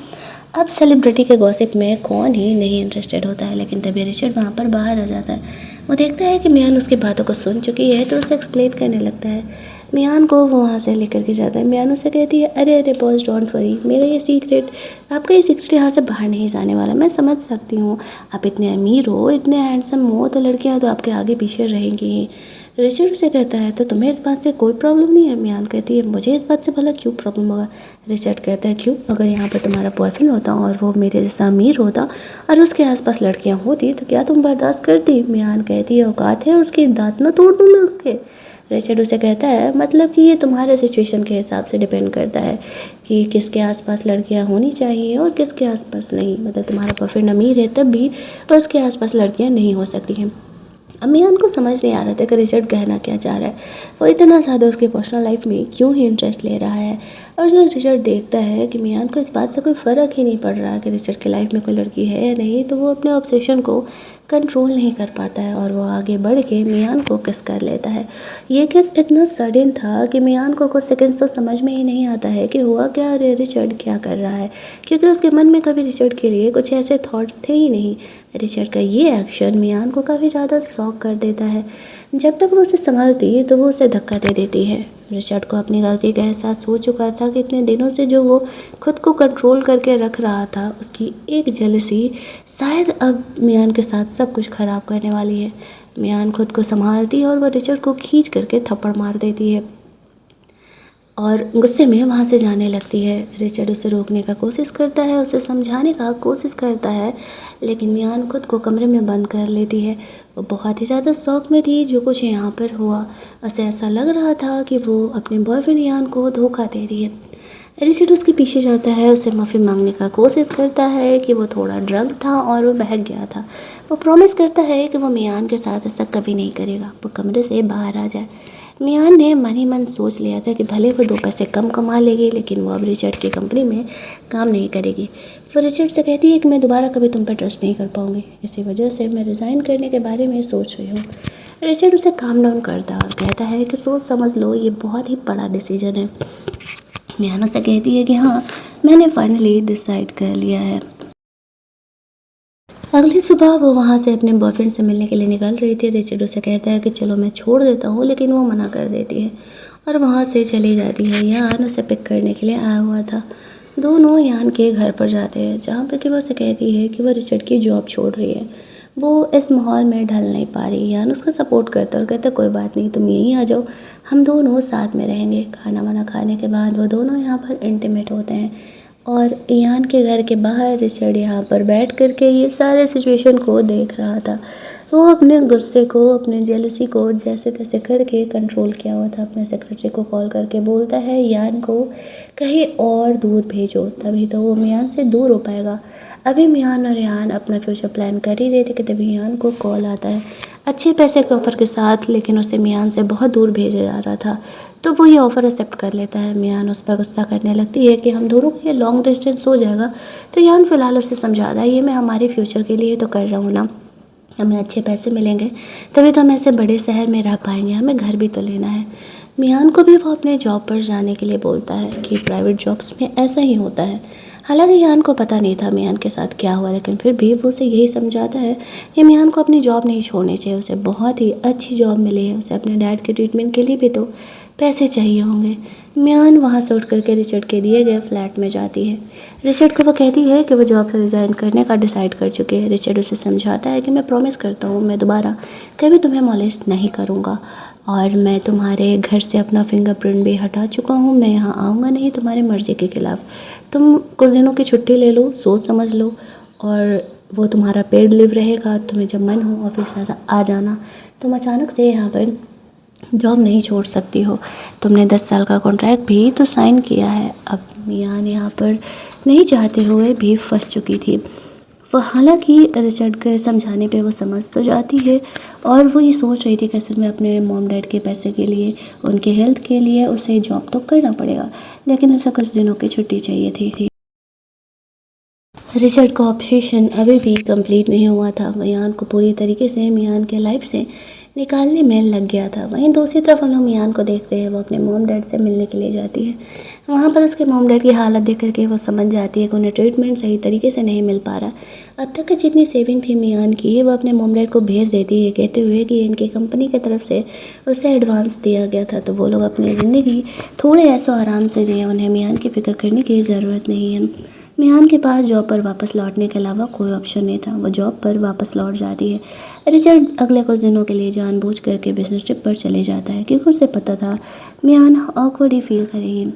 अब सेलिब्रिटी के गॉसिप में कौन ही नहीं इंटरेस्टेड होता है, लेकिन तभी रिचर्ड वहाँ पर बाहर आ जाता है। वो देखता है कि मियान उसकी बातों को सुन चुकी है, तो उसे एक्सप्लेन करने लगता है। मियान को वो वहाँ से लेकर के जाता है। मियान उसे कहती है, अरे बॉस डोंट वरी, मेरा ये सीक्रेट, आपका ये सीक्रेट यहाँ से बाहर नहीं जाने वाला। मैं समझ सकती हूँ, आप इतने अमीर हो, इतने हैंडसम हो, तो लड़कियाँ तो आपके आगे पीछे रहेंगी ही। रिचर्ड से कहता है, तो तुम्हें इस बात से कोई प्रॉब्लम नहीं है? मियान कहती है, मुझे इस बात से भला क्यों प्रॉब्लम होगा? रिचर्ड कहता है, क्यों? अगर यहाँ पर तुम्हारा बॉयफ्रेंड होता और वो मेरे जैसा अमीर होता और उसके आसपास लड़कियाँ होती तो क्या तुम बर्दाश्त करती? मियान कहती है, औकात है उसकी, दांत न तोड़ दूँ मैं उसके? रिचर्ड उसे कहता है, मतलब कि ये तुम्हारे सिचुएशन के हिसाब से डिपेंड करता है कि किसके आसपास लड़कियां होनी चाहिए और किसके आसपास नहीं। मतलब तुम्हारा बॉयफ्रेंड अमीर है तब भी उसके आसपास लड़कियां नहीं हो सकती हैं। अब मियान को समझ नहीं आ रहा था कि रिचर्ड कहना क्या चाह रहा है, वो इतना ज़्यादा उसकी पर्सनल लाइफ में क्यों ही इंटरेस्ट ले रहा है। और जो रिचर्ड देखता है कि मियान को इस बात से कोई फ़र्क ही नहीं पड़ रहा कि रिचर्ड की लाइफ में कोई लड़की है या नहीं, तो वो अपने ऑब्सेशन को कंट्रोल नहीं कर पाता है और वो आगे बढ़ के मियान को किस कर लेता है। ये किस इतना सडन था कि मियान को कुछ सेकंड्स तो समझ में ही नहीं आता है कि हुआ क्या, रिचर्ड क्या कर रहा है, क्योंकि उसके मन में कभी रिचर्ड के लिए कुछ ऐसे थॉट्स थे ही नहीं। रिचर्ड का ये एक्शन मियान को काफ़ी ज़्यादा शॉक कर देता है। जब तक वो उसे संभालती तो वो उसे धक्का दे देती है। रिचर्ड को अपनी गलती का एहसास हो चुका था कि इतने दिनों से जो वो खुद को कंट्रोल करके रख रहा था, उसकी एक जेलसी शायद अब मियान के साथ सब कुछ ख़राब करने वाली है। मियान खुद को संभालती है और वह रिचर्ड को खींच करके थप्पड़ मार देती है और गुस्से में वहाँ से जाने लगती है। रिचर्ड उसे रोकने का कोशिश करता है, उसे समझाने का कोशिश करता है, लेकिन मियान खुद को कमरे में बंद कर लेती है। वो बहुत ही ज़्यादा शौक में थी जो कुछ यहाँ पर हुआ। उसे ऐसा लग रहा था कि वो अपने बॉयफ्रेंड मियान को धोखा दे रही है। रिचर्ड उसके पीछे जाता है, उसे माफ़ी मांगने का कोशिश करता है कि वो थोड़ा ड्रंक था और वो बहक गया था। वो प्रॉमिस करता है कि वो मियान के साथ ऐसा कभी नहीं करेगा, वो कमरे से बाहर आ जाए। मियान ने मन ही मन सोच लिया था कि भले वो 2 पैसे कम कमा लेगी, लेकिन वो अब रिचर्ड की कंपनी में काम नहीं करेगी। वो रिचर्ड से कहती है कि मैं दोबारा कभी तुम पर ट्रस्ट नहीं कर पाऊँगी, इसी वजह से मैं रिज़ाइन करने के बारे में सोच रही हूँ। रिचर्ड उसे काम डाउन करता है और कहता है कि सोच समझ लो, ये बहुत ही बड़ा डिसीजन है। मियान से कहती है कि हाँ, मैंने फाइनली डिसाइड कर लिया है। अगली सुबह वो वहाँ से अपने बॉयफ्रेंड से मिलने के लिए निकल रही थी। रिचर्ड उसे कहता है कि चलो मैं छोड़ देता हूँ, लेकिन वो मना कर देती है और वहाँ से चली जाती है। यान उसे पिक करने के लिए आया हुआ था। दोनों यान के घर पर जाते हैं, जहाँ पर कि वो उसे कहती है कि वो रिचर्ड की जॉब छोड़ रही है, वो इस माहौल में ढल नहीं पा रही। यान उसका सपोर्ट करता और कहता कोई बात नहीं, तुम यहीं आ जाओ, हम दोनों साथ में रहेंगे। खाना वाना खाने के बाद वो दोनों यहाँ पर इंटीमेट होते हैं और यान के घर के बाहर रिचर्ड यहाँ पर बैठ करके ये सारे सिचुएशन को देख रहा था। वो अपने गुस्से को, अपने जेलसी को जैसे तैसे करके कंट्रोल किया हुआ था। अपने सेक्रेटरी को कॉल करके बोलता है यान को कहीं और दूर भेजो, तभी तो वो मियान से दूर हो पाएगा। अभी मियान और यान अपना फ्यूचर प्लान कर ही रहे थे कि तभी यान को कॉल आता है अच्छे पैसे के ऑफ़र के साथ, लेकिन उसे मियान से बहुत दूर भेजा जा रहा था। तो वो ये ऑफ़र एक्सेप्ट कर लेता है। मियान उस पर गुस्सा करने लगती है कि हम दोनों के लिए लॉन्ग डिस्टेंस हो जाएगा। तो यान फ़िलहाल उसे समझाता है ये मैं हमारे फ्यूचर के लिए तो कर रहा हूँ ना, हमें अच्छे पैसे मिलेंगे तभी तो हम ऐसे बड़े शहर में रह पाएंगे, हमें घर भी तो लेना है। मियान को भी वो अपने जॉब पर जाने के लिए बोलता है कि प्राइवेट जॉब्स में ऐसा ही होता है। हालांकि यान को पता नहीं था मियान के साथ क्या हुआ, लेकिन फिर भी वो उसे यही समझाता है कि मियान को अपनी जॉब नहीं छोड़नी चाहिए। उसे बहुत ही अच्छी जॉब मिली है, उसे अपने डैड के ट्रीटमेंट के लिए भी तो पैसे चाहिए होंगे। मियान वहाँ से उठ करके रिचर्ड के दिए गए फ्लैट में जाती है। रिचर्ड को वो कहती है कि वो जॉब से रिज़ाइन करने का डिसाइड कर चुके हैं। रिचर्ड उसे समझाता है कि मैं प्रॉमिस करता हूँ मैं दोबारा कभी तुम्हें मॉलेस्ट नहीं करूँगा, और मैं तुम्हारे घर से अपना फिंगरप्रिंट भी हटा चुका हूँ। मैं यहाँ आऊँगा नहीं तुम्हारी मर्ज़ी के खिलाफ़। तुम कुछ दिनों की छुट्टी ले लो, सोच समझ लो, और वो तुम्हारा पेड लीव रहेगा। तुम्हें जब मन हो ऑफिस आ जाना। तुम अचानक से यहाँ पर जॉब नहीं छोड़ सकती हो। तुमने 10 साल का कॉन्ट्रैक्ट भी तो साइन किया है। अब मियान यहाँ पर नहीं चाहते हुए भी फंस चुकी थी। वो हालांकि रिचर्ड के समझाने पे वो समझ तो जाती है, और वो ये सोच रही थी कि असल में अपने मॉम डैड के पैसे के लिए, उनके हेल्थ के लिए उसे जॉब तो करना पड़ेगा, लेकिन उसे कुछ दिनों की छुट्टी चाहिए थी। रिचर्ड का ऑब्सेशन अभी भी कंप्लीट नहीं हुआ था। मियान को पूरी तरीके से मियान के लाइफ से निकालने में लग गया था। वहीं दूसरी तरफ हम लोग मियान को देखते हैं, वो अपने मॉम डैड से मिलने के लिए जाती है। वहाँ पर उसके मॉम डैड की हालत देख करके वो समझ जाती है कि उन्हें ट्रीटमेंट सही तरीके से नहीं मिल पा रहा। अब तक की जितनी सेविंग थी मियान की, वो अपने मॉम डैड को भेज देती है, कहते हुए कि इनकी कंपनी की तरफ से उसे एडवांस दिया गया था, तो वो लोग अपनी ज़िंदगी थोड़े ऐसो आराम से जिए, उन्हें मियान की फ़िक्र करने की ज़रूरत नहीं है। मियान के पास जॉब पर वापस लौटने के अलावा कोई ऑप्शन नहीं था। वो जॉब पर वापस लौट जाती है। रिचर्ड अगले कुछ दिनों के लिए जानबूझ करके बिजनेस ट्रिप पर चले जाता है, क्योंकि उसे पता था मियान ऑकवर्ड ही फील करेगी।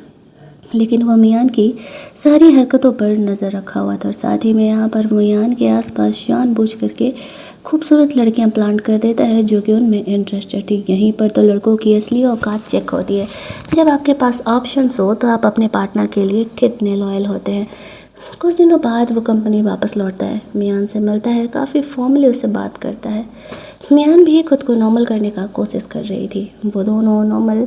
लेकिन वह मियान की सारी हरकतों पर नज़र रखा हुआ था, और साथ ही में यहाँ पर मियान के आसपास जानबूझ करके खूबसूरत लड़कियां प्लांट कर देता है जो कि उनमें इंटरेस्टेड थी। यहीं पर तो लड़कों की असली औकात चेक होती है। जब आपके पास ऑप्शंस हो तो आप अपने पार्टनर के लिए कितने लॉयल होते हैं। कुछ दिनों बाद वो कंपनी वापस लौटता है, मियान से मिलता है, काफ़ी फॉर्मली उससे बात करता है। मियान भी खुद को नॉर्मल करने का कोशिश कर रही थी। वो दोनों नॉर्मल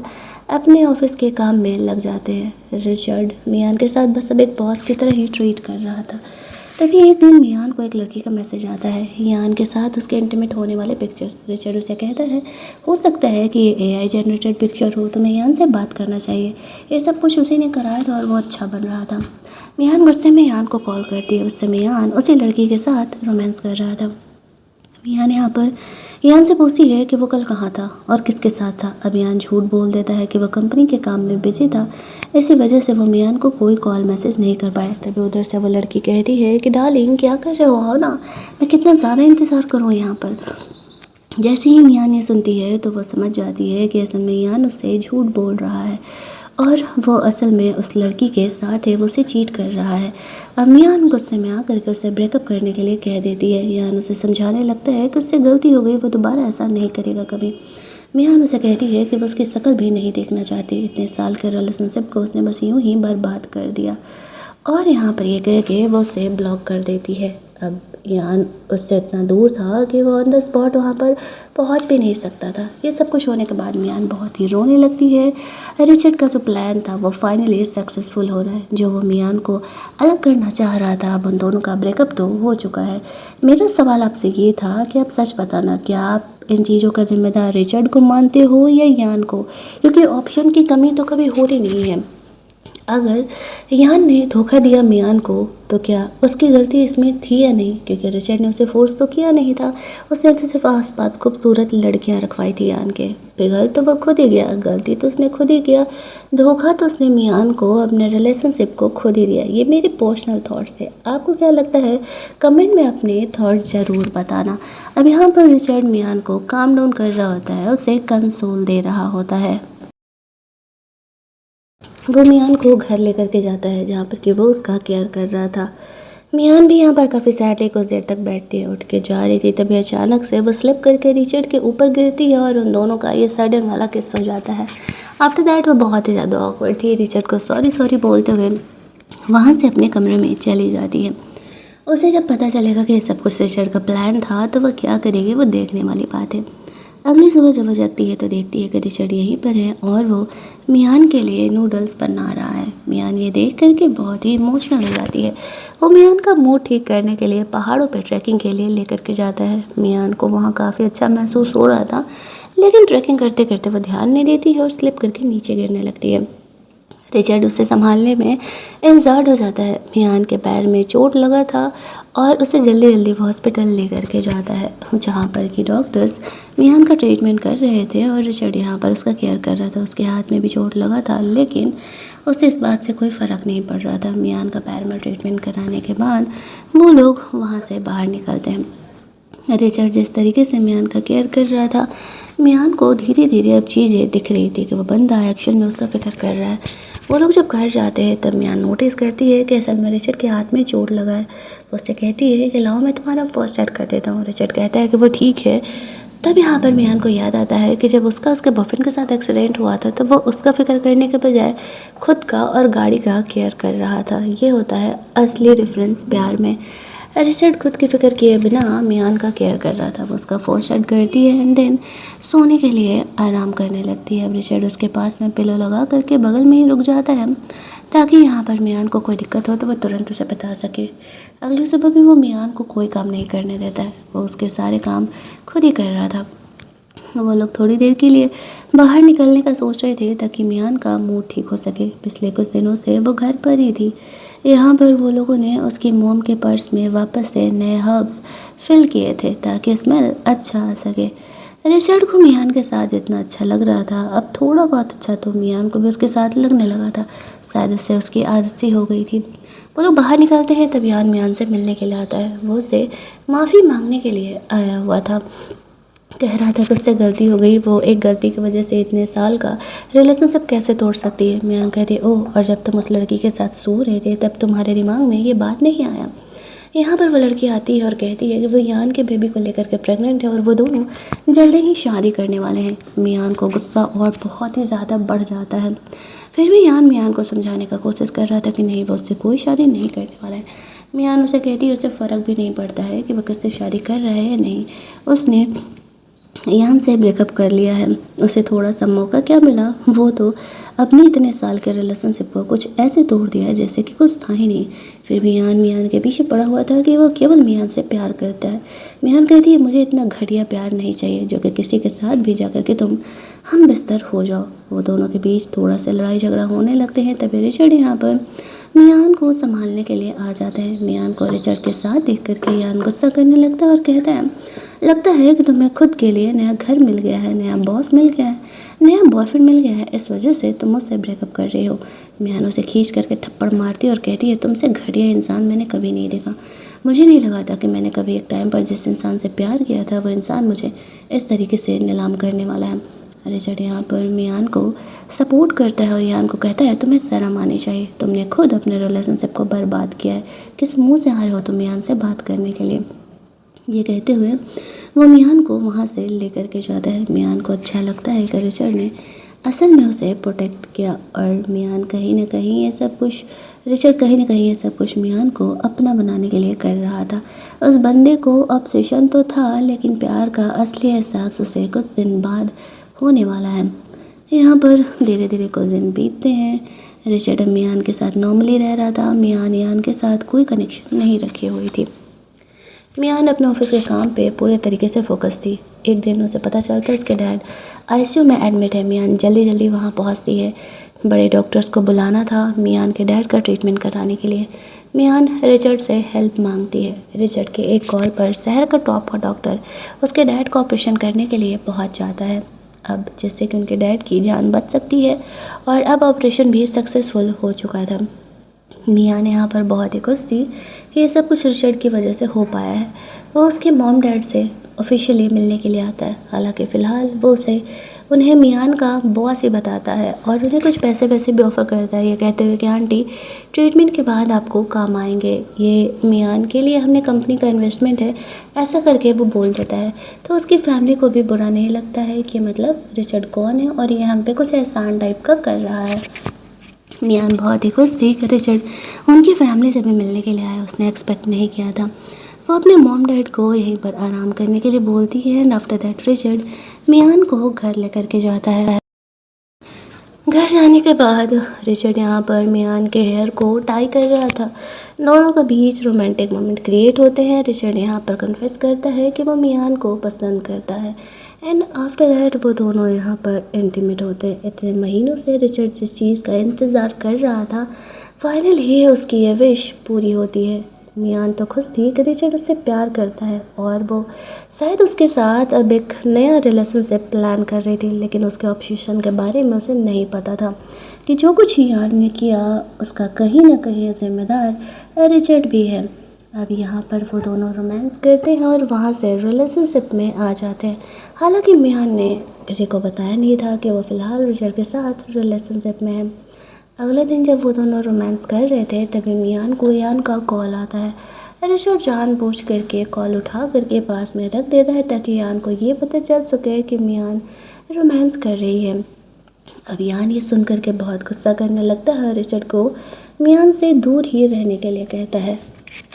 अपने ऑफिस के काम में लग जाते हैं। रिचर्ड मियान के साथ बस अब एक बॉस की तरह ही ट्रीट कर रहा था। तभी एक दिन मियान को एक लड़की का मैसेज आता है, यान के साथ उसके इंटीमेट होने वाले पिक्चर्स। रिचर्ड उसे कहता है हो सकता है कि ये एआई जनरेटेड पिक्चर हो, तो मियान से बात करना चाहिए। ये सब कुछ उसी ने कराया था और वो अच्छा बन रहा था। मियान गुस्से में यान को कॉल करती है। उस समय यान उसी लड़की के साथ रोमांस कर रहा था। मियान यहाँ पर यान से पूछती है कि वो कल कहाँ था और किसके साथ था। अब यान झूठ बोल देता है कि वह कंपनी के काम में बिजी था, इसी वजह से वो मियान को कोई कॉल मैसेज नहीं कर पाया। तभी उधर से वो लड़की कहती है कि डार्लिंग क्या कर रहे हो, आओ ना, मैं कितना ज़्यादा इंतज़ार करूँ यहाँ पर। जैसे ही मियान ये सुनती है तो वो समझ जाती है कि असल में यान उससे झूठ बोल रहा है, और वो असल में उस लड़की के साथ है, वो उसे चीट कर रहा है। अब मियान गुस्से में आकर के उससे ब्रेकअप करने के लिए कह देती है। यान उसे समझाने लगता है कि उससे गलती हो गई, वो दोबारा ऐसा नहीं करेगा कभी। मियान उसे कहती है कि वो उसकी शक्ल भी नहीं देखना चाहती। इतने साल के रिलेशनशिप को उसने बस यूं ही बर्बाद कर दिया, और यहाँ पर ये कह के वो उसे ब्लॉक कर देती है। अब यान उससे इतना दूर था कि वो ऑन द स्पॉट वहाँ पर पहुँच भी नहीं सकता था। ये सब कुछ होने के बाद मियान बहुत ही रोने लगती है। रिचर्ड का जो प्लान था वो फाइनली सक्सेसफुल हो रहा है। जो वो मियान को अलग करना चाह रहा था, अब उन दोनों का ब्रेकअप तो हो चुका है। मेरा सवाल आपसे ये था कि आप सच बताना, क्या आप इन चीज़ों का जिम्मेदार रिचर्ड को मानते हो या यान को? क्योंकि ऑप्शन की कमी तो कभी होती नहीं है। अगर यान ने धोखा दिया मियान को, तो क्या उसकी गलती इसमें थी या नहीं? क्योंकि रिचर्ड ने उसे फोर्स तो किया नहीं था, उसने तो सिर्फ आसपास खूबसूरत लड़कियां रखवाई थी यान के। पिघल तो वो खुद ही गया, गलती तो उसने खुद ही किया, धोखा तो उसने मियान को, अपने रिलेशनशिप को खुद ही दिया। ये मेरे पर्सनल थॉट्स थे, आपको क्या लगता है कमेंट में अपने थॉट्स ज़रूर बताना। अब यहाँ पर रिचर्ड मियान को काम डाउन कर रहा होता है, उसे कंसोल दे रहा होता है। वो मियान को घर लेकर के जाता है, जहाँ पर कि वो उसका केयर कर रहा था। मियान भी यहाँ पर काफ़ी सैडली कुछ देर तक बैठती है। उठ के जा रही थी तभी अचानक से वो स्लिप करके रिचर्ड के ऊपर गिरती है और उन दोनों का ये सडन वाला किस हो जाता है। आफ्टर दैट वो बहुत ही ज़्यादा ऑकवर्ड थी। रिचर्ड को सॉरी सॉरी बोलते हुए वहाँ से अपने कमरे में चली जाती है। उसे जब पता चलेगा कि ये सब कुछ रिचर्ड का प्लान था तो वह क्या करेगी वो देखने वाली बात है। अगली सुबह जब वो जगती है तो देखती है कि रिचर्ड यहीं पर है और वो मियान के लिए नूडल्स बना रहा है। मियान ये देख करके बहुत ही इमोशनल हो जाती है। वो मियान का मूड ठीक करने के लिए पहाड़ों पर ट्रैकिंग के लिए लेकर के जाता है। मियान को वहाँ काफ़ी अच्छा महसूस हो रहा था, लेकिन ट्रैकिंग करते करते वो ध्यान नहीं देती है और स्लिप करके नीचे गिरने लगती है। रिचर्ड उसे संभालने में इंजर्ड हो जाता है। मियान के पैर में चोट लगा था और उसे जल्दी जल्दी हॉस्पिटल लेकर के जाता है, जहाँ पर कि डॉक्टर्स मियान का ट्रीटमेंट कर रहे थे और रिचर्ड यहाँ पर उसका केयर कर रहा था। उसके हाथ में भी चोट लगा था, लेकिन उसे इस बात से कोई फ़र्क नहीं पड़ रहा था। मियान का पैर में ट्रीटमेंट कराने के बाद वो लोग वहाँ से बाहर निकलते हैं। रिचर्ड जिस तरीके से मियान का केयर कर रहा था, मियान को धीरे धीरे अब चीज़ें दिख रही थी कि वो बंदा एक्शन में उसका फिक्र कर रहा है। वो लोग जब घर जाते हैं तब मियान नोटिस करती है कि असल में रिचर्ड के हाथ में चोट लगा है। वो उससे कहती है कि लाओ मैं तुम्हारा फर्स्ट एड कर देता हूँ। रिचर्ड कहता है कि वो ठीक है। तब यहाँ पर मियान को याद आता है कि जब उसके बॉयफ्रेंड के साथ एक्सीडेंट हुआ था तो वो उसका फिक्र करने के बजाय खुद का और गाड़ी का केयर कर रहा था। ये होता है असली डिफरेंस प्यार में। रिचर्ड खुद की फिक्र किए बिना मियान का केयर कर रहा था। वो उसका फ़ोन शट करती है एंड देन सोने के लिए आराम करने लगती है। अब रिचर्ड उसके पास में पिलो लगा करके बगल में ही रुक जाता है ताकि यहाँ पर मियान को कोई दिक्कत हो तो वो तुरंत उसे बता सके। अगली सुबह भी वो मियान को कोई काम नहीं करने देता है। वो उसके सारे काम खुद ही कर रहा था। वो लोग थोड़ी देर के लिए बाहर निकलने का सोच रहे थे ताकि मियान का मूड ठीक हो सके। पिछले कुछ दिनों से वो घर पर ही थी। यहाँ पर वो लोगों ने उसकी मोम के पर्स में वापस से नए हर्ब्स फिल किए थे ताकि स्मेल अच्छा आ सके। रिचर्ड को मियान के साथ जितना अच्छा लग रहा था, अब थोड़ा बहुत अच्छा तो मियान को भी उसके साथ लगने लगा था। शायद उससे उसकी आदत सी हो गई थी। वो लोग बाहर निकलते हैं तब मियान से मिलने के लिए आता है। वो उससे माफ़ी मांगने के लिए आया हुआ था। कह रहा था कि उससे गलती हो गई, वो एक गलती की वजह से इतने साल का रिलेशनशिप कैसे तोड़ सकती है। मियान कहती है ओह, और जब तुम उस लड़की के साथ सो रहे थे तब तुम्हारे दिमाग में ये बात नहीं आया। यहाँ पर वो लड़की आती है और कहती है कि वो यान के बेबी को लेकर के प्रेग्नेंट है और वो दोनों जल्दी ही शादी करने वाले हैं। मियान को गुस्सा और बहुत ही ज़्यादा बढ़ जाता है। फिर भी यान मियान को समझाने का कोशिश कर रहा था कि नहीं, वो उससे कोई शादी नहीं करने वाला है। मियान उसे कहती है उसे फ़र्क भी नहीं पड़ता है कि वो किससे शादी कर रहा है या नहीं, उसने यान से ब्रेकअप कर लिया है। उसे थोड़ा सा मौका क्या मिला, वो तो अपने इतने साल के रिलेशनशिप को कुछ ऐसे तोड़ दिया है जैसे कि कुछ था ही नहीं। फिर भी यान मियान के पीछे पड़ा हुआ था कि वो केवल मियान से प्यार करता है। मियान कहती है मुझे इतना घटिया प्यार नहीं चाहिए जो कि किसी के साथ भी जा कर के तुम हम बिस्तर हो जाओ। वो दोनों के बीच थोड़ा सा लड़ाई झगड़ा होने लगते हैं। तभी रिचर्ड यहाँ पर मियान को संभालने के लिए आ जाता है। मियान को रिचर्ड के साथ देख करके यान गुस्सा करने लगता है और कहता है लगता है कि तुम्हें खुद के लिए नया घर मिल गया है, नया बॉस मिल गया है, नया बॉयफ्रेंड मिल गया है, इस वजह से तुम मुझसे ब्रेकअप कर रही हो। मियान उसे खींच करके थप्पड़ मारती है और कहती है तुमसे घटिया इंसान मैंने कभी नहीं देखा। मुझे नहीं लगा था कि मैंने कभी एक टाइम पर जिस इंसान से प्यार किया था वो इंसान मुझे इस तरीके से नीलाम करने वाला है। रिचर्ड यहाँ पर मियान को सपोर्ट करता है और यान को कहता है तुम्हें शर्म आनी चाहिए, तुमने खुद अपने रिलेशनशिप को बर्बाद किया है। किस मुंह से आ रहे हो तुम मियान से बात करने के लिए। ये कहते हुए वो मियान को वहाँ से लेकर के जाता है। मियान को अच्छा लगता है कि रिचर्ड ने असल में उसे प्रोटेक्ट किया और मियान कहीं ना कहीं ये सब कुछ रिचर्ड कहीं ना कहीं ये सब कुछ मियान को अपना बनाने के लिए कर रहा था। उस बंदे को ऑब्सेशन तो था, लेकिन प्यार का असली एहसास उसे कुछ दिन बाद होने वाला है। यहाँ पर धीरे धीरे कुछ दिन बीतते हैं। रिचर्ड मियान के साथ नॉर्मली रह रहा था। मियान यान के साथ कोई कनेक्शन नहीं रखी हुई थी। मियान अपने ऑफिस के काम पे पूरे तरीके से फोकस थी। एक दिन उसे पता चलता है उसके डैड आईसीयू में एडमिट है। मियान जल्दी जल्दी वहाँ पहुँचती है। बड़े डॉक्टर्स को बुलाना था मियान के डैड का ट्रीटमेंट कराने के लिए। मियान रिचर्ड से हेल्प मांगती है। रिचर्ड के एक कॉल पर शहर का टॉप का डॉक्टर उसके डैड का ऑपरेशन करने के लिए पहुँच जाता है, अब जिससे कि उनके डैड की जान बच सकती है और अब ऑपरेशन भी सक्सेसफुल हो चुका था। मियान यहाँ पर बहुत ही खुश थी कि ये सब कुछ रिचर्ड की वजह से हो पाया है। वो उसके मॉम डैड से ऑफिशियली मिलने के लिए आता है। हालांकि फ़िलहाल वो उसे उन्हें मियान का बॉस ही बताता है और उन्हें कुछ पैसे वैसे भी ऑफ़र करता है, ये कहते हुए कि आंटी ट्रीटमेंट के बाद आपको काम आएंगे, ये मियान के लिए हमने कंपनी का इन्वेस्टमेंट है, ऐसा करके वो बोल देता है। तो उसकी फैमिली को भी बुरा नहीं लगता है कि मतलब रिचर्ड कौन है और ये हम पे कुछ एहसान टाइप का कर रहा है। मियान बहुत ही खुश थी कि रिचर्ड उनकी फैमिली से भी मिलने के लिए आया, उसने एक्सपेक्ट नहीं किया था। वो अपने मॉम डैड को यहीं पर आराम करने के लिए बोलती है एंड आफ्टर दैट रिचर्ड मियान को घर लेकर के जाता है। घर जाने के बाद रिचर्ड यहाँ पर मियान के हेयर को टाई कर रहा था। दोनों के बीच रोमांटिक मोमेंट क्रिएट होते हैं। रिचर्ड यहाँ पर कन्फेस करता है कि वो मियान को पसंद करता है एंड आफ्टर दैट वो दोनों यहाँ पर इंटीमेट होते हैं। इतने महीनों से रिचर्ड जिस चीज़ का इंतज़ार कर रहा था, फाइनली उसकी ये विश पूरी होती है। मियान तो खुश थी कि रिचर्ड उससे प्यार करता है और वो शायद उसके साथ अब एक नया रिलेशनशिप प्लान कर रही थी, लेकिन उसके ऑब्सेशन के बारे में उसे नहीं पता था कि जो कुछ यार ने किया उसका कहीं ना कहीं ज़िम्मेदार रिचर्ड भी है। अब यहाँ पर वो दोनों रोमांस करते हैं और वहाँ से रिलेशनशिप में आ जाते हैं। हालांकि मियान ने किसी को बताया नहीं था कि वो फ़िलहाल रिचर्ड के साथ रिलेशनशिप में है। अगले दिन जब वो दोनों रोमांस कर रहे थे तभी मियान को यान का कॉल आता है। रिचर्ड जानबूझ करके कॉल उठा करके पास में रख देता है ताकि यान को ये पता चल सके कि मियान रोमांस कर रही है। अब यान ये सुन करके बहुत गुस्सा करने लगता है, रिचर्ड को मियान से दूर ही रहने के लिए कहता है।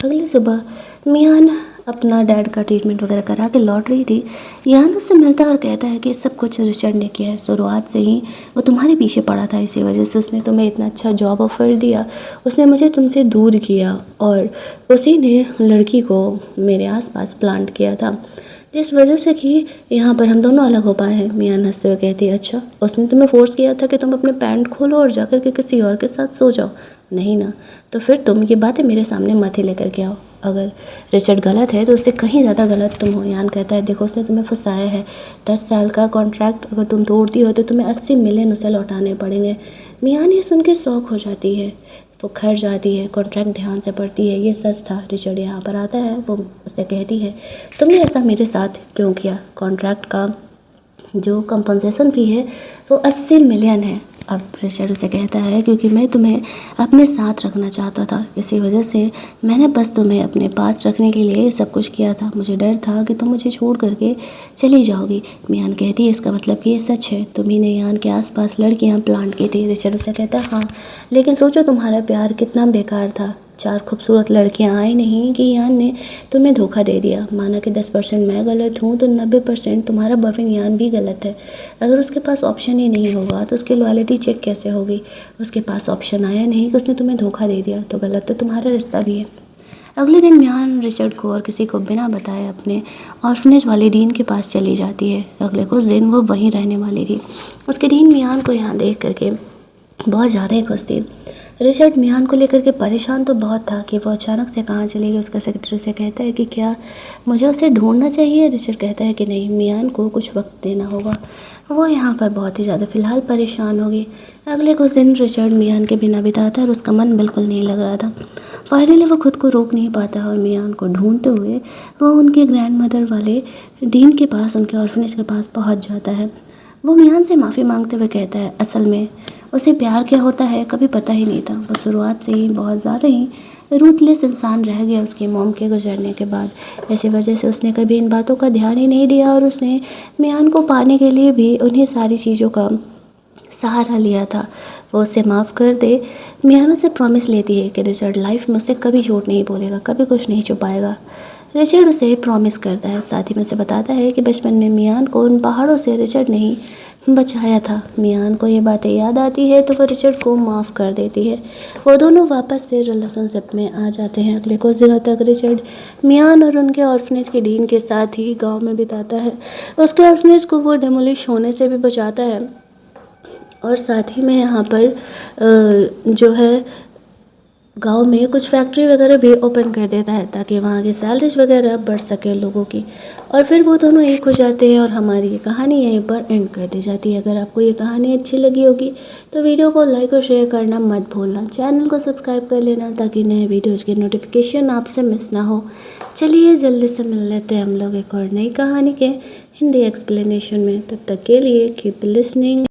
अगली सुबह मियान अपना डैड का ट्रीटमेंट वगैरह करा के लौट रही थी। यान उससे मिलता है और कहता है कि सब कुछ रिचर्ड ने किया है, शुरुआत से ही वो तुम्हारे पीछे पड़ा था, इसी वजह से उसने तुम्हें इतना अच्छा जॉब ऑफर दिया, उसने मुझे तुमसे दूर किया और उसी ने लड़की को मेरे आसपास प्लांट किया था, जिस वजह से कि यहाँ पर हम दोनों अलग हो पाए हैं। मियान हंसते हुए कहती है, अच्छा उसने तुम्हें फोर्स किया था कि तुम अपने पैंट खोलो और जाकर के किसी और के साथ सो जाओ? नहीं ना, तो फिर तुम ये बातें मेरे सामने मत ही लेकर के आओ। अगर रिचर्ड गलत है तो उससे कहीं ज़्यादा गलत तुम हो। यान कहता है, देखो उसने तुम्हें फंसाया है, 10 साल का कॉन्ट्रैक्ट अगर तुम तोड़ती हो तो तुम्हें 80 मिलियन उसे लौटाने पड़ेंगे। मियान ये सुन के शौक हो जाती है, वो घर जाती है, कॉन्ट्रैक्ट ध्यान से पढ़ती है, ये सच था। रिचर्ड यहाँ पर आता है, वो उससे कहती है, तुमने ऐसा मेरे साथ क्यों किया? कॉन्ट्रैक्ट का जो कंपनसेशन फ़ी है वो 80 मिलियन है। अब रिचर्ड उसे कहता है, क्योंकि मैं तुम्हें अपने साथ रखना चाहता था, इसी वजह से मैंने बस तुम्हें अपने पास रखने के लिए सब कुछ किया था, मुझे डर था कि तुम मुझे छोड़ करके चली जाओगी। मियान कहती है, इसका मतलब कि ये सच है, तुम्ही ने यान के आसपास लड़कियां प्लांट की थी? रिचर्ड उसे कहता है, हाँ, लेकिन सोचो तुम्हारा प्यार कितना बेकार था, 4 खूबसूरत लड़कियां आई नहीं कि यान ने तुम्हें धोखा दे दिया। माना कि 10% मैं गलत हूँ तो 90% तुम्हारा बॉयफ्रेंड यान भी गलत है। अगर उसके पास ऑप्शन ही नहीं होगा तो उसकी लॉयल्टी चेक कैसे होगी? उसके पास ऑप्शन आया नहीं कि उसने तुम्हें धोखा दे दिया, तो गलत तो तुम्हारा रिश्ता भी है। अगले दिन मियान रिचर्ड को और किसी को बिना बताए अपने ऑर्फनेज वाले डीन के पास चली जाती है। अगले कुछ दिन वो वहीं रहने वाली थी। उसके डीन मियान को यहाँ देख करके बहुत ज़्यादा ही खुश थी। रिचर्ड मियान को लेकर के परेशान तो बहुत था कि वो अचानक से कहाँ चली गई। उसका सेक्रेटरी से कहता है कि क्या मुझे उसे ढूंढना चाहिए? रिचर्ड कहता है कि नहीं, मियान को कुछ वक्त देना होगा। वो यहाँ पर बहुत ही ज़्यादा फ़िलहाल परेशान होगी। अगले कुछ दिन रिचर्ड मियान के बिना बिताता और उसका मन बिल्कुल नहीं लग रहा था। फाइनली वो खुद को रोक नहीं पाता और मियान को ढूंढते हुए वो उनके ग्रैंड मदर वाले डीन के पास, उनके ऑर्फनेज के पास पहुँच जाता है। वो मियान से माफ़ी मांगते हुए कहता है, असल में उसे प्यार क्या होता है कभी पता ही नहीं था। वो शुरुआत से ही बहुत ज़्यादा ही रूथलेस इंसान रह गया उसकी मॉम के गुजरने के बाद। इसी वजह से उसने कभी इन बातों का ध्यान ही नहीं दिया और उसने मियान को पाने के लिए भी उन्हीं सारी चीज़ों का सहारा लिया था। वो उसे माफ़ कर दे। मियान उसे प्रॉमिस लेती है कि रिचर्ड लाइफ में उससे कभी झूठ नहीं बोलेगा, कभी कुछ नहीं छुपाएगा। रिचर्ड उसे प्रॉमिस करता है, साथ ही में उसे बताता है कि बचपन में मियान को उन पहाड़ों से रिचर्ड ने ही बचाया था। मियान को ये बातें याद आती है तो वो रिचर्ड को माफ़ कर देती है। वो दोनों वापस से रिलेशनशिप में आ जाते हैं। अगले कुछ दिनों तक रिचर्ड मियान और उनके ऑर्फनेज के डीन के साथ ही गांव में बिताता है। उसके ऑर्फनेज को वो डेमोलिश होने से भी बचाता है और साथ ही में यहाँ पर जो है गांव में कुछ फैक्ट्री वगैरह भी ओपन कर देता है ताकि वहाँ की सैलरीज वगैरह बढ़ सके लोगों की, और फिर वो दोनों एक हो जाते हैं और हमारी ये कहानी यहीं पर एंड कर दी जाती है। अगर आपको ये कहानी अच्छी लगी होगी तो वीडियो को लाइक और शेयर करना मत भूलना, चैनल को सब्सक्राइब कर लेना ताकि नए वीडियोज़ के नोटिफिकेशन आपसे मिस ना हो। चलिए जल्दी से मिल लेते हैं हम लोग एक और नई कहानी के हिंदी एक्सप्लेनेशन में। तब तक के लिए कीप लिसनिंग।